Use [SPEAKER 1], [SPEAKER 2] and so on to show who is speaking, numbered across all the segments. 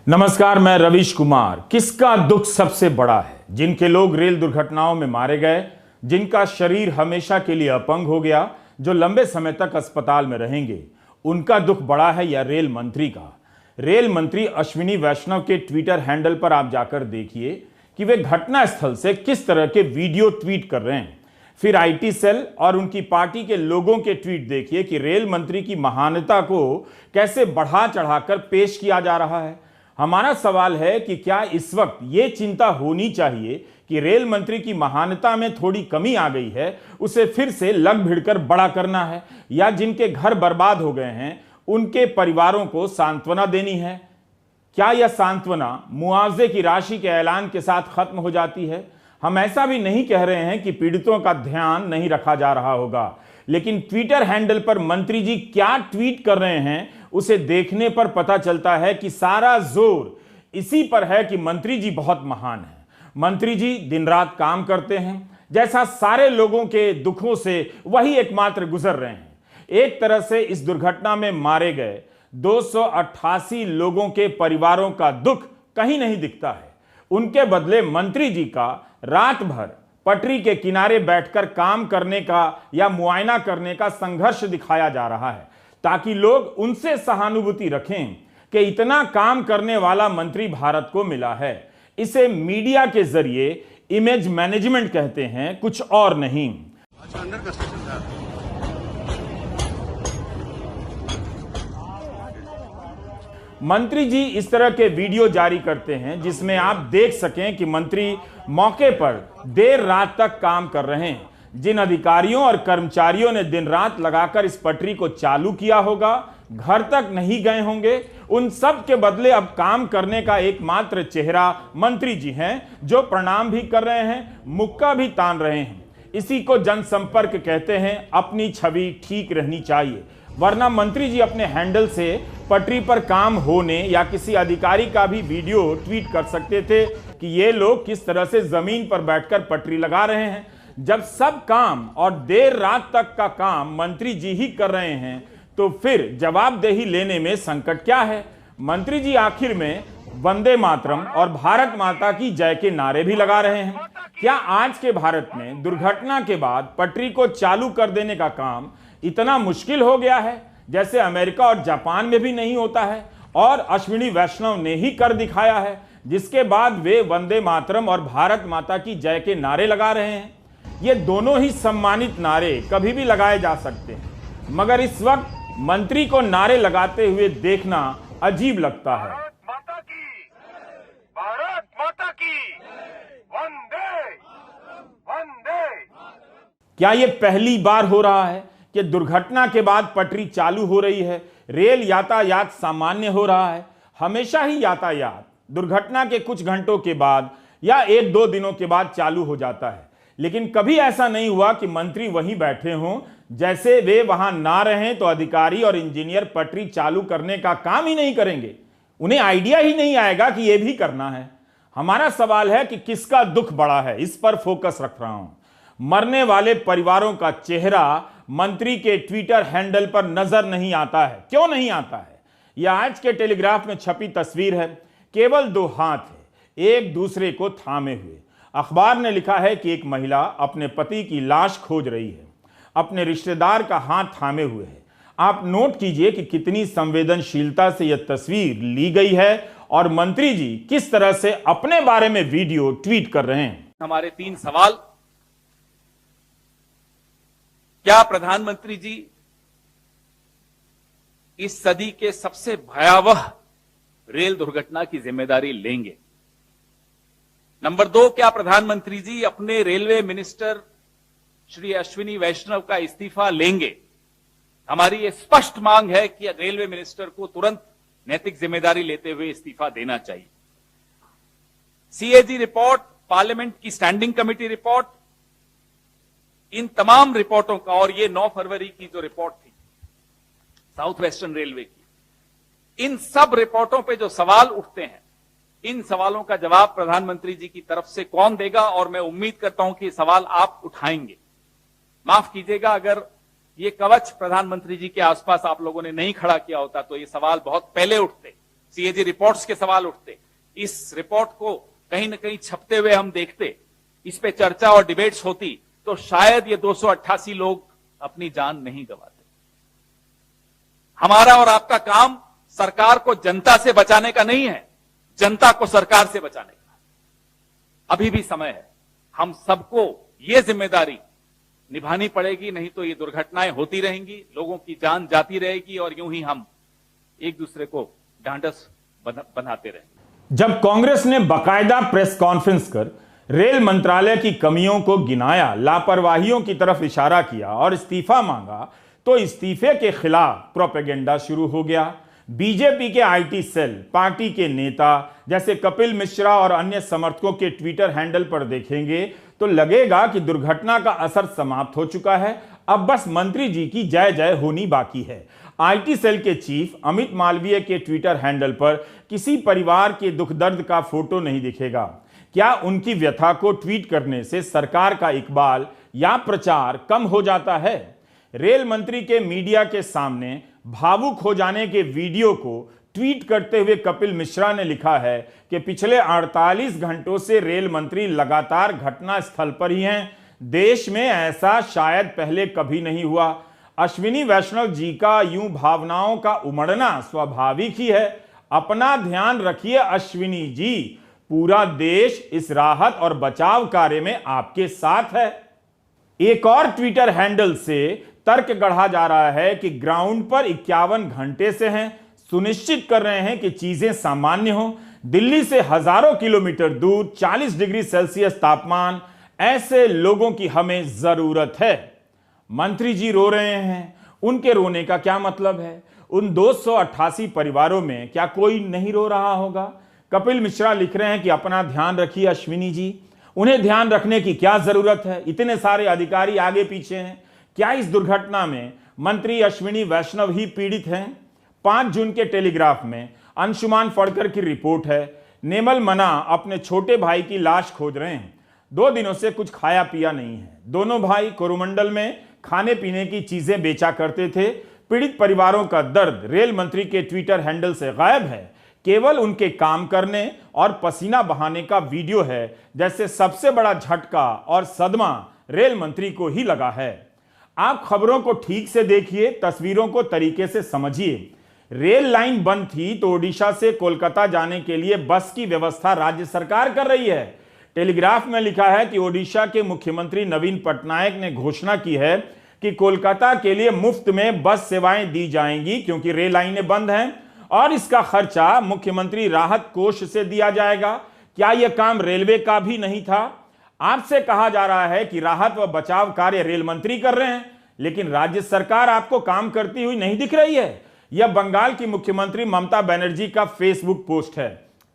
[SPEAKER 1] नमस्कार, मैं रवीश कुमार। किसका दुख सबसे बड़ा है? जिनके लोग रेल दुर्घटनाओं में मारे गए, जिनका शरीर हमेशा के लिए अपंग हो गया, जो लंबे समय तक अस्पताल में रहेंगे, उनका दुख बड़ा है या रेल मंत्री का? रेल मंत्री अश्विनी वैष्णव के ट्विटर हैंडल पर आप जाकर देखिए कि वे घटना स्थल से किस तरह के वीडियो ट्वीट कर रहे हैं। फिर आईटी सेल और उनकी पार्टी के लोगों के ट्वीट देखिए कि रेल मंत्री की महानता को कैसे बढ़ा चढ़ाकर पेश किया जा रहा है। हमारा सवाल है कि क्या इस वक्त ये चिंता होनी चाहिए कि रेल मंत्री की महानता में थोड़ी कमी आ गई है, उसे फिर से लग भिड़कर बड़ा करना है, या जिनके घर बर्बाद हो गए हैं उनके परिवारों को सांत्वना देनी है? क्या यह सांत्वना मुआवजे की राशि के ऐलान के साथ खत्म हो जाती है? हम ऐसा भी नहीं कह रहे हैं कि पीड़ितों का ध्यान नहीं रखा जा रहा होगा, लेकिन ट्विटर हैंडल पर मंत्री जी क्या ट्वीट कर रहे हैं उसे देखने पर पता चलता है कि सारा जोर इसी पर है कि मंत्री जी बहुत महान हैं। मंत्री जी दिन रात काम करते हैं, जैसा सारे लोगों के दुखों से वही एकमात्र गुजर रहे हैं। एक तरह से इस दुर्घटना में मारे गए 288 लोगों के परिवारों का दुख कहीं नहीं दिखता है। उनके बदले मंत्री जी का रात भर पटरी के किनारे बैठकर काम करने का या मुआयना करने का संघर्ष दिखाया जा रहा है, ताकि लोग उनसे सहानुभूति रखें कि इतना काम करने वाला मंत्री भारत को मिला है। इसे मीडिया के जरिए इमेज मैनेजमेंट कहते हैं, कुछ और नहीं। मंत्री जी इस तरह के वीडियो जारी करते हैं जिसमें आप देख सकें कि मंत्री मौके पर देर रात तक काम कर रहे हैं। जिन अधिकारियों और कर्मचारियों ने दिन रात लगाकर इस पटरी को चालू किया होगा, घर तक नहीं गए होंगे, उन सब के बदले अब काम करने का एकमात्र चेहरा मंत्री जी हैं, जो प्रणाम भी कर रहे हैं, मुक्का भी तान रहे हैं। इसी को जनसंपर्क कहते हैं। अपनी छवि ठीक रहनी चाहिए, वरना मंत्री जी अपने हैंडल से पटरी पर काम होने या किसी अधिकारी का भी वीडियो ट्वीट कर सकते थे कि ये लोग किस तरह से जमीन पर बैठकर पटरी लगा रहे हैं। जब सब काम और देर रात तक का काम मंत्री जी ही कर रहे हैं, तो फिर जवाबदेही लेने में संकट क्या है? मंत्री जी आखिर में वंदे मातरम और भारत माता की जय के नारे भी लगा रहे हैं। क्या आज के भारत में दुर्घटना के बाद पटरी को चालू कर देने का काम इतना मुश्किल हो गया है जैसे अमेरिका और जापान में भी नहीं होता है, और अश्विनी वैष्णव ने ही कर दिखाया है, जिसके बाद वे वंदे मातरम और भारत माता की जय के नारे लगा रहे हैं? ये दोनों ही सम्मानित नारे कभी भी लगाए जा सकते हैं, मगर इस वक्त मंत्री को नारे लगाते हुए देखना अजीब लगता है।
[SPEAKER 2] भारत माता की वंदे वंदे।
[SPEAKER 1] क्या ये पहली बार हो रहा है कि दुर्घटना के बाद पटरी चालू हो रही है, रेल यातायात सामान्य हो रहा है? हमेशा ही यातायात दुर्घटना के कुछ घंटों के बाद या 1-2 दिनों के बाद चालू हो जाता है, लेकिन कभी ऐसा नहीं हुआ कि मंत्री वहीं बैठे हों, जैसे वे वहां ना रहें तो अधिकारी और इंजीनियर पटरी चालू करने का काम ही नहीं करेंगे। उन्हें आइडिया ही नहीं आएगा कि यह भी करना है। हमारा सवाल है कि किसका दुख बड़ा है, इस पर फोकस रख रहा हूं। मरने वाले परिवारों का चेहरा मंत्री के ट्विटर हैंडल पर नजर नहीं आता है। क्यों नहीं आता है? यह आज के टेलीग्राफ में छपी तस्वीर है। केवल 2 हाथ है, एक दूसरे को थामे हुए। अखबार ने लिखा है कि एक महिला अपने पति की लाश खोज रही है, अपने रिश्तेदार का हाथ थामे हुए है। आप नोट कीजिए कि कितनी संवेदनशीलता से यह तस्वीर ली गई है और मंत्री जी किस तरह से अपने बारे में वीडियो ट्वीट कर रहे हैं।
[SPEAKER 3] हमारे 3 सवाल। क्या प्रधानमंत्री जी इस सदी के सबसे भयावह रेल दुर्घटना की जिम्मेदारी लेंगे? नंबर 2, क्या प्रधानमंत्री जी अपने रेलवे मिनिस्टर श्री अश्विनी वैष्णव का इस्तीफा लेंगे? हमारी यह स्पष्ट मांग है कि रेलवे मिनिस्टर को तुरंत नैतिक जिम्मेदारी लेते हुए इस्तीफा देना चाहिए। सीएजी रिपोर्ट, पार्लियामेंट की स्टैंडिंग कमेटी रिपोर्ट, इन तमाम रिपोर्टों का, और ये 9 फरवरी की जो रिपोर्ट थी साउथ वेस्टर्न रेलवे की, इन सब रिपोर्टों पे जो सवाल उठते हैं, इन सवालों का जवाब प्रधानमंत्री जी की तरफ से कौन देगा? और मैं उम्मीद करता हूं कि सवाल आप उठाएंगे। माफ कीजिएगा, अगर ये कवच प्रधानमंत्री जी के आसपास आप लोगों ने नहीं खड़ा किया होता तो ये सवाल बहुत पहले उठते। सीएजी रिपोर्ट्स के सवाल उठते, इस रिपोर्ट को कहीं ना कहीं छपते हुए हम देखते, इस पे चर्चा और डिबेट्स होती, तो शायद ये 288 लोग अपनी जान नहीं गंवाते। हमारा और आपका काम सरकार को जनता से बचाने का नहीं है, जनता को सरकार से बचाने का। अभी भी समय है, हम सबको ये जिम्मेदारी निभानी पड़ेगी, नहीं तो ये दुर्घटनाएं होती रहेंगी, लोगों की जान जाती रहेगी और यूं ही हम एक दूसरे को ढांढस बनाते रहेंगे।
[SPEAKER 1] जब कांग्रेस ने बाकायदा प्रेस कॉन्फ्रेंस कर रेल मंत्रालय की कमियों को गिनाया, लापरवाहियों की तरफ इशारा किया और इस्तीफा मांगा, तो इस्तीफे के खिलाफ प्रोपेगेंडा शुरू हो गया। बीजेपी के आईटी सेल, पार्टी के नेता जैसे कपिल मिश्रा और अन्य समर्थकों के ट्विटर हैंडल पर देखेंगे तो लगेगा कि दुर्घटना का असर समाप्त हो चुका है, अब बस मंत्री जी की जय जय होनी बाकी है। आईटी सेल के चीफ अमित मालवीय के ट्विटर हैंडल पर किसी परिवार के दुख दर्द का फोटो नहीं दिखेगा। क्या उनकी व्यथा को ट्वीट करने से सरकार का इकबाल या प्रचार कम हो जाता है? रेल मंत्री के मीडिया के सामने भावुक हो जाने के वीडियो को ट्वीट करते हुए कपिल मिश्रा ने लिखा है कि पिछले 48 घंटों से रेल मंत्री लगातार घटना स्थल पर ही हैं। देश में ऐसा शायद पहले कभी नहीं हुआ। अश्विनी वैष्णव जी का यूं भावनाओं का उमड़ना स्वाभाविक ही है। अपना ध्यान रखिए अश्विनी जी, पूरा देश इस राहत और बचाव कार्य में आपके साथ है। एक और ट्विटर हैंडल से तर्क गढ़ा जा रहा है कि ग्राउंड पर 51 घंटे से हैं, सुनिश्चित कर रहे हैं कि चीजें सामान्य हो। दिल्ली से हजारों किलोमीटर दूर 40 डिग्री सेल्सियस तापमान, ऐसे लोगों की हमें जरूरत है। मंत्री जी रो रहे हैं, उनके रोने का क्या मतलब है? उन 288 परिवारों में क्या कोई नहीं रो रहा होगा? कपिल मिश्रा लिख रहे हैं कि अपना ध्यान रखिए अश्विनी जी, उन्हें ध्यान रखने की क्या जरूरत है? इतने सारे अधिकारी आगे पीछे हैं। क्या इस दुर्घटना में मंत्री अश्विनी वैष्णव ही पीड़ित हैं? 5 जून के टेलीग्राफ में अंशुमान फड़कर की रिपोर्ट है, नेमल मना अपने छोटे भाई की लाश खोज रहे हैं। 2 दिनों से कुछ खाया पिया नहीं है। दोनों भाई कोरोमंडल में खाने पीने की चीजें बेचा करते थे। पीड़ित परिवारों का दर्द रेल मंत्री के ट्विटर हैंडल से गायब है। केवल उनके काम करने और पसीना बहाने का वीडियो है, जैसे सबसे बड़ा झटका और सदमा रेल मंत्री को ही लगा है। आप खबरों को ठीक से देखिए, तस्वीरों को तरीके से समझिए। रेल लाइन बंद थी तो ओडिशा से कोलकाता जाने के लिए बस की व्यवस्था राज्य सरकार कर रही है। टेलीग्राफ में लिखा है कि ओडिशा के मुख्यमंत्री नवीन पटनायक ने घोषणा की है कि कोलकाता के लिए मुफ्त में बस सेवाएं दी जाएंगी, क्योंकि रेल लाइनें बंद हैं और इसका खर्चा मुख्यमंत्री राहत कोष से दिया जाएगा। क्या यह काम रेलवे का भी नहीं था? आपसे कहा जा रहा है कि राहत व बचाव कार्य रेल मंत्री कर रहे हैं, लेकिन राज्य सरकार आपको काम करती हुई नहीं दिख रही है। यह बंगाल की मुख्यमंत्री ममता बनर्जी का फेसबुक पोस्ट है।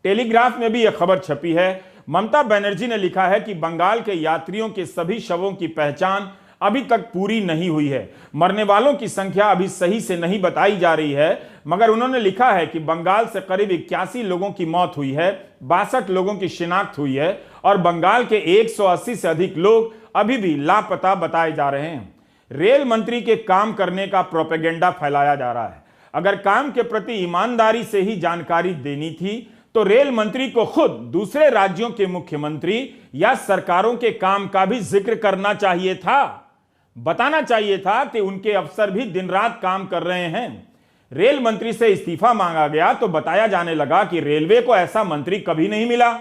[SPEAKER 1] टेलीग्राफ में भी यह खबर छपी है। ममता बनर्जी ने लिखा है कि बंगाल के यात्रियों के सभी शवों की पहचान अभी तक पूरी नहीं हुई है। मरने वालों की संख्या अभी सही से नहीं बताई जा रही है, मगर उन्होंने लिखा है कि बंगाल से करीब 81 लोगों की मौत हुई है, 62 लोगों की शिनाख्त हुई है और बंगाल के 180 से अधिक लोग अभी भी लापता बताए जा रहे हैं। रेल मंत्री के काम करने का प्रोपेगेंडा फैलाया जा रहा है। अगर काम के प्रति ईमानदारी से ही जानकारी देनी थी तो रेल मंत्री को खुद दूसरे राज्यों के मुख्यमंत्री या सरकारों के काम का भी जिक्र करना चाहिए था। बताना चाहिए था कि उनके अफसर भी दिन रात काम कर रहे हैं। रेल मंत्री से इस्तीफा मांगा गया तो बताया जाने लगा कि रेलवे को ऐसा मंत्री कभी नहीं मिला।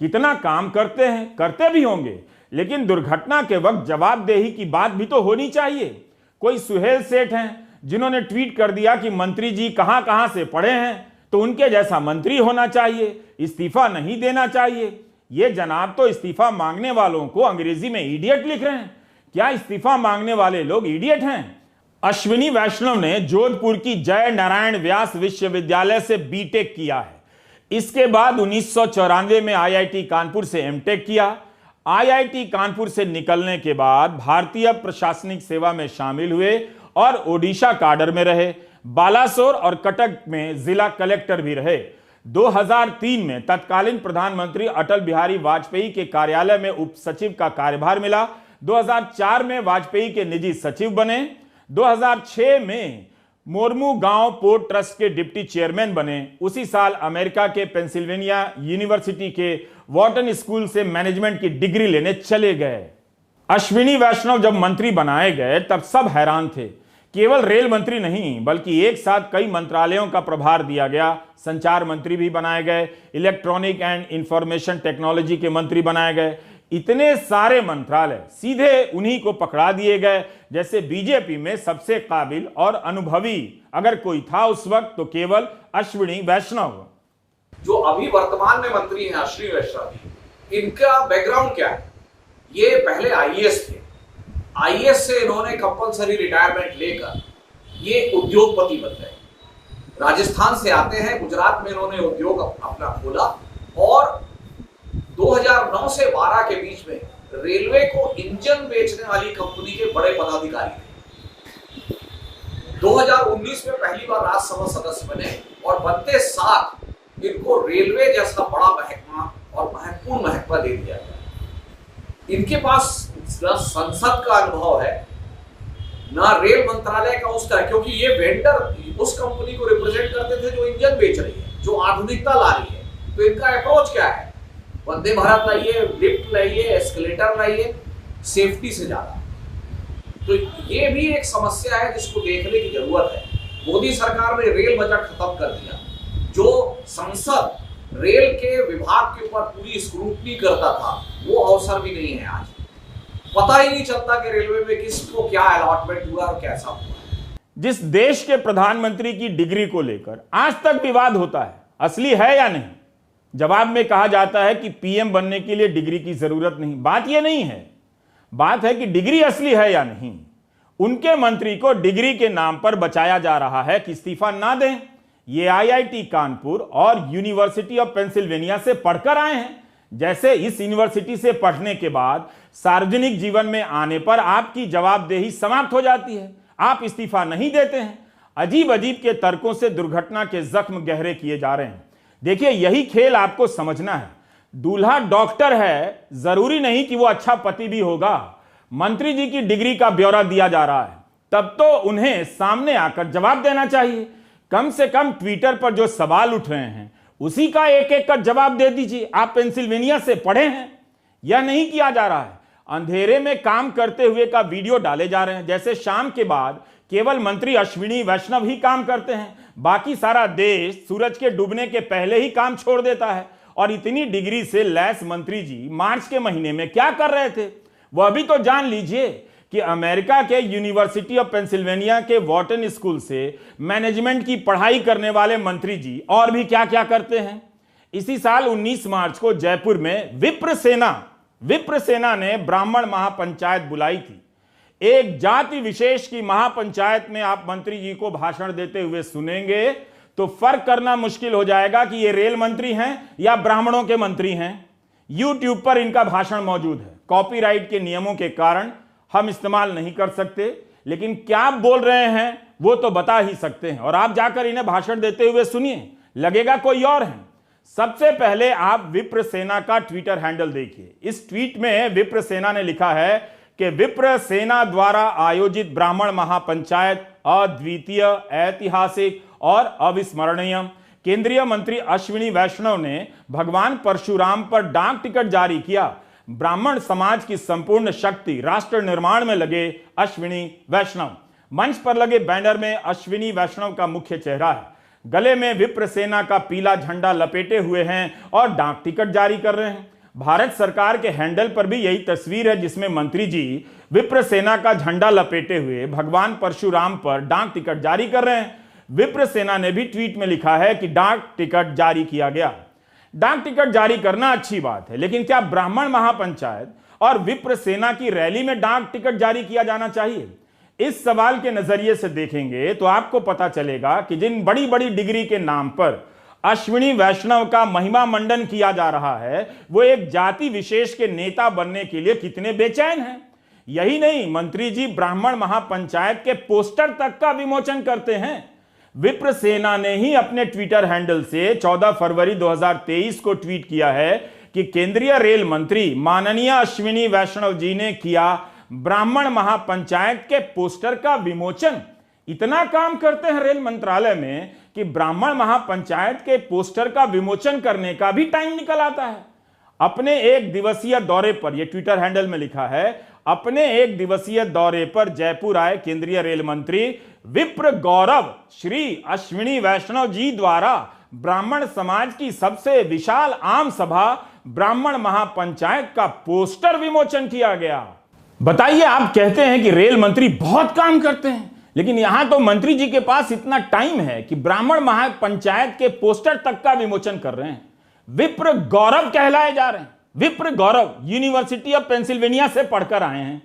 [SPEAKER 1] कितना काम करते हैं, करते भी होंगे, लेकिन दुर्घटना के वक्त जवाबदेही की बात भी तो होनी चाहिए। कोई सुहेल सेठ हैं जिन्होंने ट्वीट कर दिया कि मंत्री जी कहां कहां से पढ़े हैं, तो उनके जैसा मंत्री होना चाहिए, इस्तीफा नहीं देना चाहिए। ये जनाब तो इस्तीफा मांगने वालों को अंग्रेजी में इडियट लिख रहे हैं। क्या इस्तीफा मांगने वाले लोग इडियट हैं? अश्विनी वैष्णव ने जोधपुर की जय नारायण व्यास विश्वविद्यालय से बीटेक किया है। इसके बाद 1994 में आईआईटी कानपुर से एमटेक किया। आईआईटी कानपुर से निकलने के बाद भारतीय प्रशासनिक सेवा में शामिल हुए और ओडिशा काडर में रहे। बालासोर और कटक में जिला कलेक्टर भी रहे। 2003 में तत्कालीन प्रधानमंत्री अटल बिहारी वाजपेयी के कार्यालय में उप सचिव का कार्यभार मिला। 2004 में वाजपेयी के निजी सचिव बने। 2006 में मोर्मू गांव पोर्ट ट्रस्ट के डिप्टी चेयरमैन बने। उसी साल अमेरिका के पेंसिल्वेनिया यूनिवर्सिटी के वॉर्टन स्कूल से मैनेजमेंट की डिग्री लेने चले गए। अश्विनी वैष्णव जब मंत्री बनाए गए तब सब हैरान थे। केवल रेल मंत्री नहीं बल्कि एक साथ कई मंत्रालयों का प्रभार दिया गया। संचार मंत्री भी बनाए गए, इलेक्ट्रॉनिक एंड इंफॉर्मेशन टेक्नोलॉजी के मंत्री बनाए गए। इतने सारे मंत्रालय सीधे उन्हीं को पकड़ा दिए गए। जैसे बीजेपी में सबसे काबिल और अनुभवी अगर कोई था उस वक्त तो केवल अश्विनी वैष्णव।
[SPEAKER 4] जो अभी वर्तमान में मंत्री हैं अश्विनी वैष्णव, इनका बैकग्राउंड क्या है? ये पहले आईएएस थे। आईएएस से इन्होंने कंपलसरी रिटायरमेंट लेकर ये उद्योगपति बन गए। राजस्थान से आते हैं, गुजरात में इन्होंने उद्योग अपना खोला और 2009 से 12 के बीच में रेलवे को इंजन बेचने वाली कंपनी के बड़े पदाधिकारी थे। 2019 में पहली बार राज्यसभा सदस्य बने और बनते साथ इनको रेलवे जैसा बड़ा महकमा और महत्वपूर्ण महकमा दे दिया गया। इनके पास ना संसद का अनुभव है ना रेल मंत्रालय का उसका, क्योंकि ये वेंडर उस कंपनी को रिप्रेजेंट करते थे जो इंजन बेच रही है, जो आधुनिकता ला रही है। तो इनका अप्रोच क्या है? वंदे भारत लाइए, लिफ्ट लाइए, एस्केलेटर लाइए, सेफ्टी से ज्यादा। तो ये भी एक समस्या है जिसको देखने की जरूरत है। मोदी सरकार ने रेल बजट खत्म कर दिया। जो संसद रेल के विभाग के ऊपर पूरी स्क्रूटनी करता था वो अवसर भी नहीं है आज। पता ही नहीं चलता कि रेलवे में किसको क्या अलॉटमेंट हुआ और कैसा हुआ।
[SPEAKER 1] जिस देश के प्रधानमंत्री की डिग्री को लेकर आज तक विवाद होता है, असली है या नहीं? जवाब में कहा जाता है कि पीएम बनने के लिए डिग्री की जरूरत नहीं। बात यह नहीं है, बात है कि डिग्री असली है या नहीं। उनके मंत्री को डिग्री के नाम पर बचाया जा रहा है कि इस्तीफा ना दें। ये आईआईटी कानपुर और यूनिवर्सिटी ऑफ पेंसिल्वेनिया से पढ़कर आए हैं। जैसे इस यूनिवर्सिटी से पढ़ने के बाद सार्वजनिक जीवन में आने पर आपकी जवाबदेही समाप्त हो जाती है, आप इस्तीफा नहीं देते हैं। अजीब अजीब के तर्कों से दुर्घटना के जख्म गहरे किए जा रहे हैं। देखिए, यही खेल आपको समझना है। दूल्हा डॉक्टर है, जरूरी नहीं कि वो अच्छा पति भी होगा। मंत्री जी की डिग्री का ब्यौरा दिया जा रहा है, तब तो उन्हें सामने आकर जवाब देना चाहिए। कम से कम ट्विटर पर जो सवाल उठ रहे हैं उसी का एक एक का जवाब दे दीजिए। आप पेंसिल्वेनिया से पढ़े हैं? यह नहीं किया जा रहा है। अंधेरे में काम करते हुए का वीडियो डाले जा रहे हैं। जैसे शाम के बाद केवल मंत्री अश्विनी वैष्णव ही काम करते हैं, बाकी सारा देश सूरज के डूबने के पहले ही काम छोड़ देता है। और इतनी डिग्री से लैस मंत्री जी मार्च के महीने में क्या कर रहे थे, वह भी तो जान लीजिए कि अमेरिका के यूनिवर्सिटी ऑफ पेंसिल्वेनिया के वॉर्टन स्कूल से मैनेजमेंट की पढ़ाई करने वाले मंत्री जी और भी क्या क्या करते हैं। इसी साल 19 मार्च को जयपुर में विप्र सेना ने ब्राह्मण महापंचायत बुलाई थी। एक जाति विशेष की महापंचायत में आप मंत्री जी को भाषण देते हुए सुनेंगे तो फर्क करना मुश्किल हो जाएगा कि ये रेल मंत्री हैं या ब्राह्मणों के मंत्री हैं। यूट्यूब पर इनका भाषण मौजूद है। कॉपीराइट के नियमों के कारण हम इस्तेमाल नहीं कर सकते, लेकिन क्या बोल रहे हैं वो तो बता ही सकते हैं। और आप जाकर इन्हें भाषण देते हुए सुनिए, लगेगा कोई और है। सबसे पहले आप विप्र सेना का ट्विटर हैंडल देखिए। इस ट्वीट में विप्र सेना ने लिखा है कि विप्र सेना द्वारा आयोजित ब्राह्मण महापंचायत अद्वितीय, ऐतिहासिक और अविस्मरणीय। केंद्रीय मंत्री अश्विनी वैष्णव ने भगवान परशुराम पर डाक टिकट जारी किया। ब्राह्मण समाज की संपूर्ण शक्ति राष्ट्र निर्माण में लगे अश्विनी वैष्णव। मंच पर लगे बैनर में अश्विनी वैष्णव का मुख्य चेहरा है। गले में विप्र सेना का पीला झंडा लपेटे हुए हैं और डाक टिकट जारी कर रहे हैं। भारत सरकार के हैंडल पर भी यही तस्वीर है जिसमें मंत्री जी विप्र सेना का झंडा लपेटे हुए भगवान परशुराम पर डाक टिकट जारी कर रहे हैं। विप्र सेना ने भी ट्वीट में लिखा है कि डाक टिकट जारी किया गया। डाक टिकट जारी करना अच्छी बात है, लेकिन क्या ब्राह्मण महापंचायत और विप्र सेना की रैली में डाक टिकट जारी किया जाना चाहिए? इस सवाल के नजरिए से देखेंगे तो आपको पता चलेगा कि जिन बड़ी बड़ी डिग्री के नाम पर अश्विनी वैष्णव का महिमा मंडन किया जा रहा है वो एक जाति विशेष के नेता बनने के लिए कितने बेचैन हैं। यही नहीं, मंत्री जी ब्राह्मण महापंचायत के पोस्टर तक का विमोचन करते हैं। विप्र सेना ने ही अपने ट्विटर हैंडल से 14 फरवरी 2023 को ट्वीट किया है कि केंद्रीय रेल मंत्री माननीय अश्विनी वैष्णव जी ने किया ब्राह्मण महापंचायत के पोस्टर का विमोचन। इतना काम करते हैं रेल मंत्रालय में कि ब्राह्मण महापंचायत के पोस्टर का विमोचन करने का भी टाइम निकल आता है। अपने एक दिवसीय दौरे पर, यह ट्विटर हैंडल में लिखा है, अपने एक दिवसीय दौरे पर जयपुर आए केंद्रीय रेल मंत्री विप्र गौरव श्री अश्विनी वैष्णव जी द्वारा ब्राह्मण समाज की सबसे विशाल आम सभा ब्राह्मण महापंचायत का पोस्टर विमोचन किया गया। बताइए, आप कहते हैं कि रेल मंत्री बहुत काम करते हैं, लेकिन यहां तो मंत्री जी के पास इतना टाइम है कि ब्राह्मण महापंचायत के पोस्टर तक का विमोचन कर रहे हैं। विप्र गौरव कहलाए जा रहे हैं। विप्र गौरव यूनिवर्सिटी ऑफ पेंसिल्वेनिया से पढ़कर आए हैं।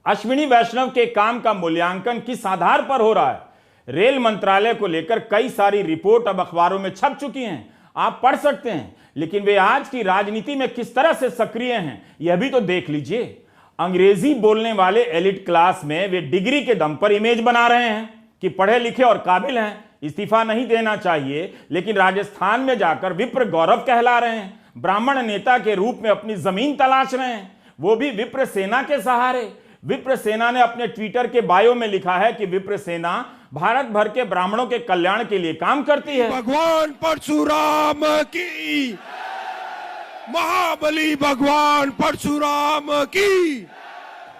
[SPEAKER 1] अश्विनी वैष्णव के काम का मूल्यांकन किस आधार पर हो रहा है? रेल मंत्रालय को लेकर कई सारी रिपोर्ट अब अखबारों में छप चुकी हैं, आप पढ़ सकते हैं, लेकिन वे आज की राजनीति में किस तरह से सक्रिय हैं यह भी तो देख लीजिए। अंग्रेजी बोलने वाले एलिट क्लास में वे डिग्री के दम पर इमेज बना रहे हैं कि पढ़े लिखे और काबिल हैं, इस्तीफा नहीं देना चाहिए, लेकिन राजस्थान में जाकर विप्र गौरव कहला रहे हैं। ब्राह्मण नेता के रूप में अपनी जमीन तलाश रहे हैं, वो भी विप्र सेना के सहारे। विप्र सेना ने अपने ट्विटर के बायो में लिखा है कि विप्र सेना भारत भर के ब्राह्मणों के कल्याण के लिए काम करती है।
[SPEAKER 5] भगवान परशुराम की, महाबली भगवान परशुराम की।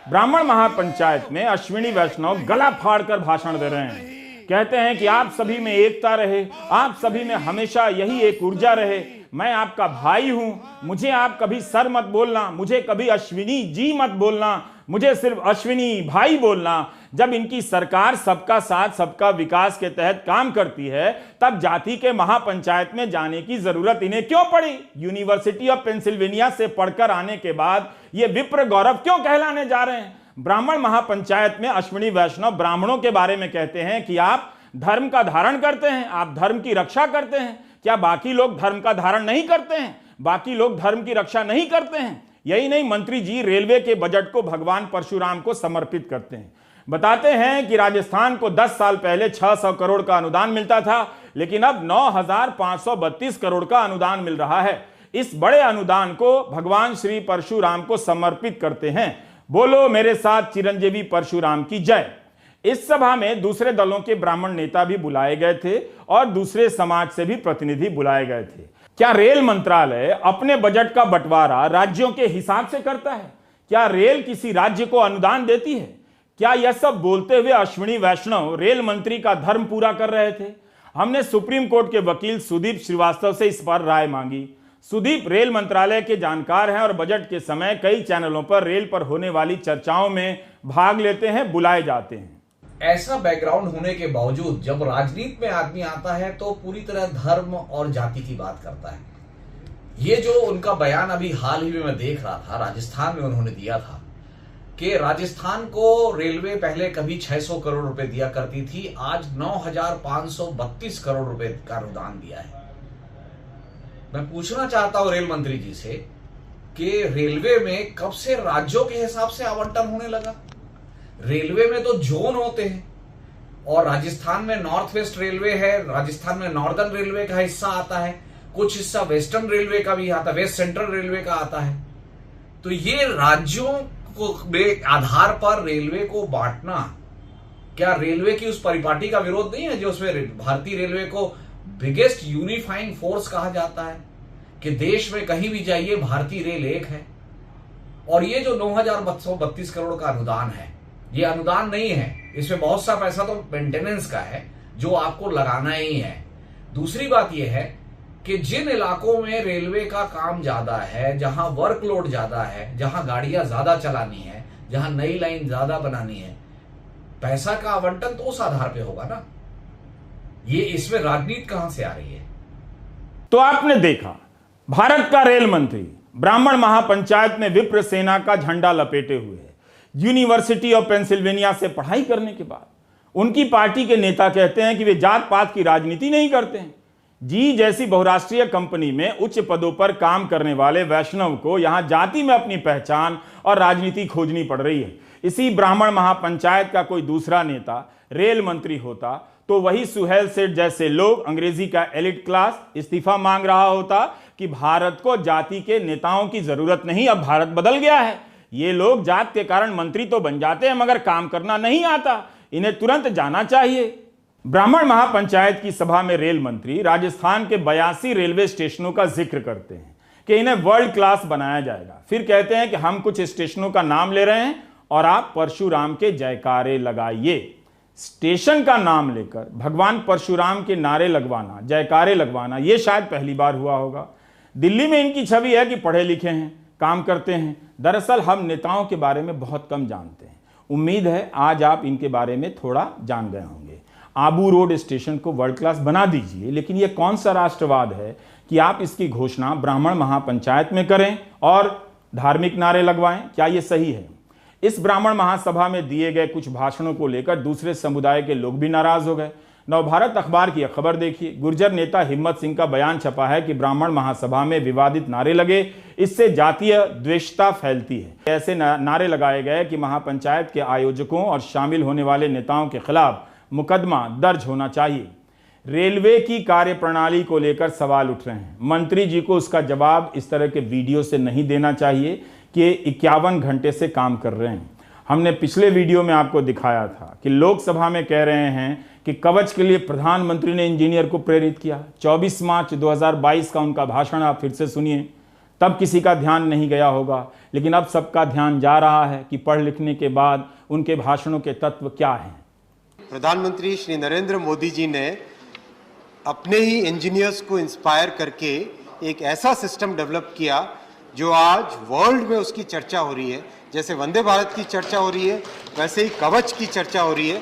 [SPEAKER 1] ब्राह्मण महापंचायत में अश्विनी वैष्णव गला फाड़कर भाषण दे रहे हैं, कहते हैं कि आप सभी में एकता रहे, आप सभी में हमेशा यही एक ऊर्जा रहे, मैं आपका भाई हूं, मुझे आप कभी सर मत बोलना, मुझे कभी अश्विनी जी मत बोलना, मुझे सिर्फ अश्विनी भाई बोलना। जब इनकी सरकार सबका साथ सबका विकास के तहत काम करती है, तब जाति के महापंचायत में जाने की जरूरत इन्हें क्यों पड़ी? यूनिवर्सिटी ऑफ पेंसिल्वेनिया से पढ़कर आने के बाद ये विप्र गौरव क्यों कहलाने जा रहे हैं? ब्राह्मण महापंचायत में अश्विनी वैष्णव ब्राह्मणों के बारे में कहते हैं कि आप धर्म का धारण करते हैं, आप धर्म की रक्षा करते हैं। क्या बाकी लोग धर्म का धारण नहीं करते हैं? बाकी लोग धर्म की रक्षा नहीं करते हैं? यही नहीं, मंत्री जी रेलवे के बजट को भगवान परशुराम को समर्पित करते हैं। बताते हैं कि राजस्थान को 10 साल पहले 600 करोड़ का अनुदान मिलता था, लेकिन अब 9,532 करोड़ का अनुदान मिल रहा है। इस बड़े अनुदान को भगवान श्री परशुराम को समर्पित करते हैं। बोलो मेरे साथ चिरंजीवी परशुराम की जय। इस सभा में दूसरे दलों के ब्राह्मण नेता भी बुलाए गए थे और दूसरे समाज से भी प्रतिनिधि बुलाए गए थे। क्या रेल मंत्रालय अपने बजट का बंटवारा राज्यों के हिसाब से करता है? क्या रेल किसी राज्य को अनुदान देती है? क्या यह सब बोलते हुए अश्विनी वैष्णव रेल मंत्री का धर्म पूरा कर रहे थे? हमने सुप्रीम कोर्ट के वकील सुदीप श्रीवास्तव से इस पर राय मांगी। सुदीप रेल मंत्रालय के जानकार हैं और बजट के समय कई चैनलों पर रेल पर होने वाली चर्चाओं में भाग लेते हैं, बुलाए जाते हैं।
[SPEAKER 4] ऐसा बैकग्राउंड होने के बावजूद जब राजनीति में आदमी आता है तो पूरी तरह धर्म और जाति की बात करता है। ये जो उनका बयान अभी हाल ही में मैं देख रहा था, राजस्थान में उन्होंने दिया था कि राजस्थान को रेलवे पहले कभी 600 करोड़ रुपए दिया करती थी, आज 9,532 करोड़ रुपए का अनुदान दिया है। मैं पूछना चाहता हूं रेल मंत्री जी से कि रेलवे में कब से राज्यों के हिसाब से आवंटन होने लगा? रेलवे में तो जोन होते हैं और राजस्थान में नॉर्थ वेस्ट रेलवे है, राजस्थान में नॉर्दर्न रेलवे का हिस्सा आता है, कुछ हिस्सा वेस्टर्न रेलवे का भी आता है, वेस्ट सेंट्रल रेलवे का आता है। तो ये राज्यों को आधार पर रेलवे को बांटना, क्या रेलवे की उस परिपाटी का विरोध नहीं है जो उसमें भारतीय रेलवे को बिगेस्ट यूनिफाइंग फोर्स कहा जाता है कि देश में कहीं भी जाइए भारतीय रेल एक है? और ये जो 9,532 करोड़ का अनुदान है, ये अनुदान नहीं है, इसमें बहुत सा पैसा तो मेंटेनेंस का है जो आपको लगाना ही है। दूसरी बात यह है कि जिन इलाकों में रेलवे का काम ज्यादा है, जहां वर्कलोड ज्यादा है, जहां गाड़ियां ज्यादा चलानी है, जहां नई लाइन ज्यादा बनानी है, पैसा का आवंटन तो उस आधार पे होगा ना। ये इसमें राजनीति कहां से आ रही है?
[SPEAKER 1] तो आपने देखा, भारत का रेल मंत्री ब्राह्मण महापंचायत में विप्र सेना का झंडा लपेटे हुए है। यूनिवर्सिटी ऑफ पेंसिल्वेनिया से पढ़ाई करने के बाद उनकी पार्टी के नेता कहते हैं कि वे जात पात की राजनीति नहीं करते हैं। जी जैसी बहुराष्ट्रीय कंपनी में उच्च पदों पर काम करने वाले वैष्णव को यहां जाति में अपनी पहचान और राजनीति खोजनी पड़ रही है। इसी ब्राह्मण महापंचायत का कोई दूसरा नेता रेल मंत्री होता तो वही सुहेल सेठ जैसे लोग, अंग्रेजी का एलिट क्लास, इस्तीफा मांग रहा होता कि भारत को जाति के नेताओं की जरूरत नहीं, अब भारत बदल गया है। ये लोग जात के कारण मंत्री तो बन जाते हैं मगर काम करना नहीं आता। इन्हें तुरंत जाना चाहिए। ब्राह्मण महापंचायत की सभा में रेल मंत्री राजस्थान के 82 रेलवे स्टेशनों का जिक्र करते हैं कि इन्हें वर्ल्ड क्लास बनाया जाएगा। फिर कहते हैं कि हम कुछ स्टेशनों का नाम ले रहे हैं और आप परशुराम के जयकारे लगाइए। स्टेशन का नाम लेकर भगवान परशुराम के नारे लगवाना, जयकारे लगवाना, यह शायद पहली बार हुआ होगा। दिल्ली में इनकी छवि है कि पढ़े लिखे हैं, काम करते हैं। दरअसल हम नेताओं के बारे में बहुत कम जानते हैं। उम्मीद है आज आप इनके बारे में थोड़ा जान गए होंगे। आबू रोड स्टेशन को वर्ल्ड क्लास बना दीजिए, लेकिन यह कौन सा राष्ट्रवाद है कि आप इसकी घोषणा ब्राह्मण महापंचायत में करें और धार्मिक नारे लगवाएं? क्या यह सही है? इस ब्राह्मण महासभा में दिए गए कुछ भाषणों को लेकर दूसरे समुदाय के लोग भी नाराज हो गए। नवभारत अखबार की खबर देखिए। गुर्जर नेता हिम्मत सिंह का बयान छपा है कि ब्राह्मण महासभा में विवादित नारे लगे, इससे जातीय द्वेषता फैलती है। ऐसे नारे लगाए गए कि महापंचायत के आयोजकों और शामिल होने वाले नेताओं के खिलाफ मुकदमा दर्ज होना चाहिए। रेलवे की कार्यप्रणाली को लेकर सवाल उठ रहे हैं। मंत्री जी को उसका जवाब इस तरह के वीडियो से नहीं देना चाहिए कि 51 घंटे से काम कर रहे हैं। हमने पिछले वीडियो में आपको दिखाया था कि लोकसभा में कह रहे हैं कि कवच के लिए प्रधानमंत्री ने इंजीनियर को प्रेरित किया। 24 मार्च 2022 का उनका भाषण आप फिर से सुनिए। तब किसी का ध्यान नहीं गया होगा, लेकिन अब सबका ध्यान जा रहा है कि पढ़ लिखने के बाद उनके भाषणों के तत्व क्या हैं।
[SPEAKER 6] प्रधानमंत्री श्री नरेंद्र मोदी जी ने अपने ही इंजीनियर्स को इंस्पायर करके एक ऐसा सिस्टम डेवलप किया जो आज वर्ल्ड में उसकी चर्चा हो रही है। जैसे वंदे भारत की चर्चा हो रही है, वैसे ही कवच की चर्चा हो रही है।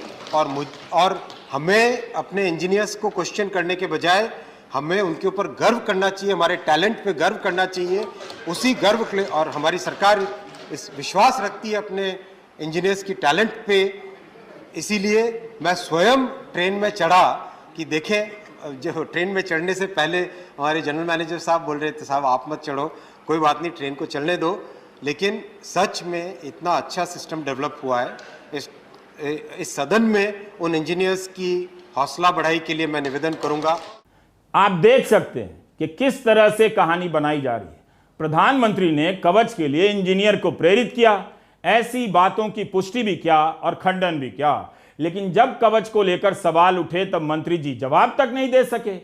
[SPEAKER 6] और हमें अपने इंजीनियर्स को क्वेश्चन करने के बजाय हमें उनके ऊपर गर्व करना चाहिए, हमारे टैलेंट पे गर्व करना चाहिए। उसी गर्व के लिए, और हमारी सरकार इस विश्वास रखती है अपने इंजीनियर्स की टैलेंट पे। इसीलिए मैं स्वयं ट्रेन में चढ़ा कि देखें, जो ट्रेन में चढ़ने से पहले हमारे जनरल मैनेजर साहब बोल रहे थे, साहब आप मत चढ़ो, कोई बात नहीं, ट्रेन को चलने दो। लेकिन सच में इतना अच्छा सिस्टम डेवलप हुआ है। इस सदन में उन इंजीनियर्स की हौसला बढ़ाई के लिए मैं निवेदन करूंगा।
[SPEAKER 1] आप देख सकते हैं कि किस तरह से कहानी बनाई जा रही है। प्रधानमंत्री ने कवच के लिए इंजीनियर को प्रेरित किया, ऐसी बातों की पुष्टि भी क्या और खंडन भी क्या। लेकिन जब कवच को लेकर सवाल उठे तब मंत्री जी जवाब तक नहीं दे सके।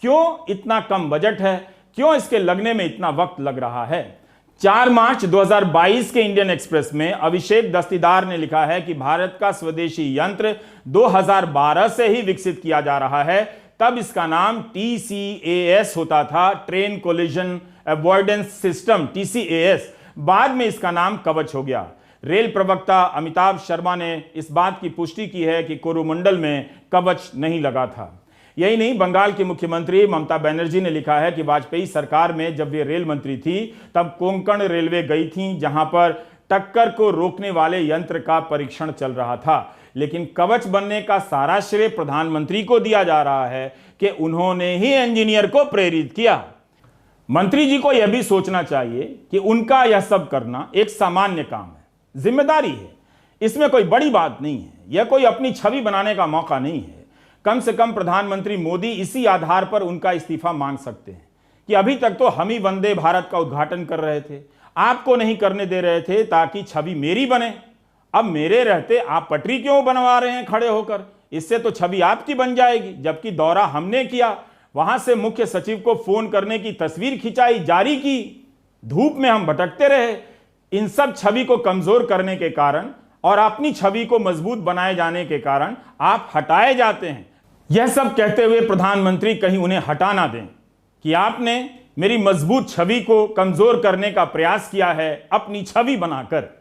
[SPEAKER 1] क्यों? इतना कम बजट है, क्यों इसके लगने में इतना वक्त लग रहा है? 4 मार्च 2022 के इंडियन एक्सप्रेस में अभिषेक दस्तीदार ने लिखा है कि भारत का स्वदेशी यंत्र 2012 से ही विकसित किया जा रहा है। तब इसका नाम TCAS होता था, train collision avoidance system, TCAS। बाद में इसका नाम कवच हो गया। रेल प्रवक्ता अमिताभ शर्मा ने इस बात की पुष्टि की है कि कोरोमंडल में कवच नहीं लगा था। यही नहीं, बंगाल की मुख्यमंत्री ममता बनर्जी ने लिखा है कि वाजपेयी सरकार में जब वे रेल मंत्री थी तब कोंकण रेलवे गई थी, जहां पर टक्कर को रोकने वाले यंत्र का परीक्षण चल रहा था। लेकिन कवच बनने का सारा श्रेय प्रधानमंत्री को दिया जा रहा है कि उन्होंने ही इंजीनियर को प्रेरित किया। मंत्री जी को यह भी सोचना चाहिए कि उनका यह सब करना एक सामान्य काम है, जिम्मेदारी है। इसमें कोई बड़ी बात नहीं है, यह कोई अपनी छवि बनाने का मौका नहीं है। कम से कम प्रधानमंत्री मोदी इसी आधार पर उनका इस्तीफा मांग सकते हैं कि अभी तक तो हम ही वंदे भारत का उद्घाटन कर रहे थे, आपको नहीं करने दे रहे थे ताकि छवि मेरी बने। अब मेरे रहते आप पटरी क्यों बनवा रहे हैं खड़े होकर? इससे तो छवि आपकी बन जाएगी। जबकि दौरा हमने किया, वहां से मुख्य सचिव को फोन करने की तस्वीर खिंचाई, जारी की, धूप में हम भटकते रहे। इन सब छवि को कमजोर करने के कारण और अपनी छवि को मजबूत बनाए जाने के कारण आप हटाए जाते हैं। यह सब कहते हुए प्रधानमंत्री कहीं उन्हें हटा ना दें कि आपने मेरी मजबूत छवि को कमजोर करने का प्रयास किया है अपनी छवि बनाकर।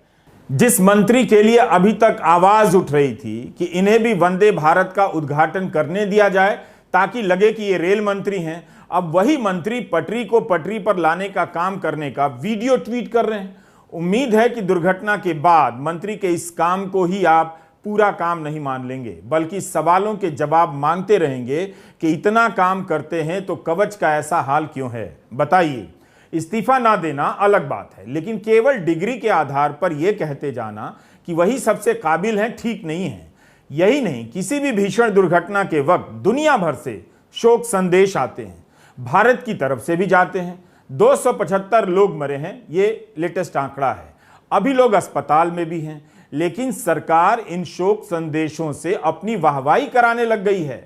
[SPEAKER 1] जिस मंत्री के लिए अभी तक आवाज उठ रही थी कि इन्हें भी वंदे भारत का उद्घाटन करने दिया जाए ताकि लगे कि ये रेल मंत्री हैं, अब वही मंत्री पटरी को पटरी पर लाने का काम करने का वीडियो ट्वीट कर रहे हैं। उम्मीद है कि दुर्घटना के बाद मंत्री के इस काम को ही आप पूरा काम नहीं मान लेंगे, बल्कि सवालों के जवाब मांगते रहेंगे कि इतना काम करते हैं तो कवच का ऐसा हाल क्यों है, बताइए। इस्तीफा ना देना अलग बात है, लेकिन केवल डिग्री के आधार पर यह कहते जाना कि वही सबसे काबिल हैं, ठीक नहीं है। यही नहीं, किसी भी भीषण दुर्घटना के वक्त दुनिया भर से शोक संदेश आते हैं, भारत की तरफ से भी जाते हैं। 275 लोग मरे हैं, ये लेटेस्ट आंकड़ा है। अभी लोग अस्पताल में भी हैं, लेकिन सरकार इन शोक संदेशों से अपनी वाहवाही कराने लग गई है।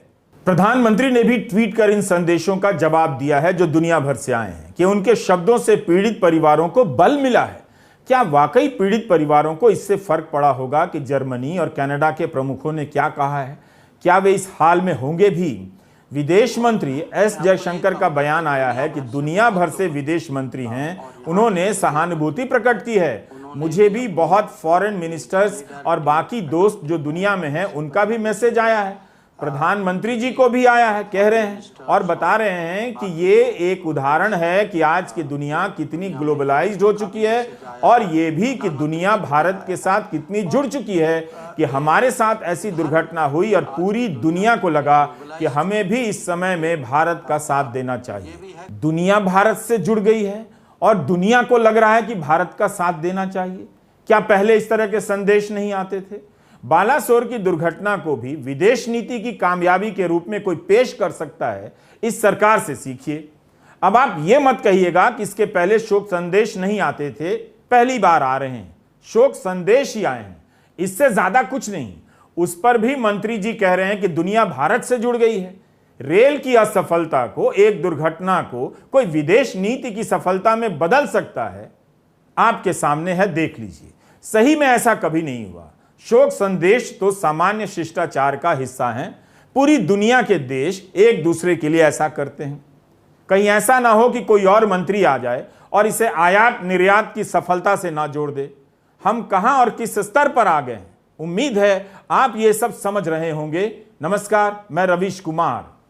[SPEAKER 1] प्रधानमंत्री ने भी ट्वीट कर इन संदेशों का जवाब दिया है जो दुनिया भर से आए हैं कि उनके शब्दों से पीड़ित परिवारों को बल मिला है। क्या वाकई पीड़ित परिवारों को इससे फर्क पड़ा होगा कि जर्मनी और कनाडा के प्रमुखों ने क्या कहा है? क्या वे इस हाल में होंगे भी? विदेश मंत्री एस जयशंकर का बयान आया है कि दुनिया भर से विदेश मंत्री हैं, उन्होंने सहानुभूति प्रकट की है। मुझे भी बहुत फॉरेन मिनिस्टर्स और बाकी दोस्त जो दुनिया में हैं उनका भी मैसेज आया है, प्रधानमंत्री जी को भी आया है, कह रहे हैं और बता रहे हैं कि ये एक उदाहरण है कि आज की दुनिया कितनी ग्लोबलाइज्ड हो चुकी है और ये भी कि दुनिया भारत के साथ कितनी जुड़ चुकी है कि हमारे साथ ऐसी दुर्घटना हुई और पूरी दुनिया को लगा कि हमें भी इस समय में भारत का साथ देना चाहिए। दुनिया भारत से जुड़ गई है और दुनिया को लग रहा है कि भारत का साथ देना चाहिए। क्या पहले इस तरह के संदेश नहीं आते थे? बालासोर की दुर्घटना को भी विदेश नीति की कामयाबी के रूप में कोई पेश कर सकता है, इस सरकार से सीखिए। अब आप ये मत कहिएगा कि इसके पहले शोक संदेश नहीं आते थे, पहली बार आ रहे हैं, शोक संदेश ही आए हैं, इससे ज्यादा कुछ नहीं। उस पर भी मंत्री जी कह रहे हैं कि दुनिया भारत से जुड़ गई है। रेल की असफलता को, एक दुर्घटना को कोई विदेश नीति की सफलता में बदल सकता है? आपके सामने है, देख लीजिए। सही में ऐसा कभी नहीं हुआ। शोक संदेश तो सामान्य शिष्टाचार का हिस्सा हैं। पूरी दुनिया के देश एक दूसरे के लिए ऐसा करते हैं। कहीं ऐसा ना हो कि कोई और मंत्री आ जाए और इसे आयात निर्यात की सफलता से ना जोड़ दे। हम कहां और किस स्तर पर आ गए हैं? उम्मीद है आप ये सब समझ रहे होंगे। नमस्कार, मैं रवीश कुमार।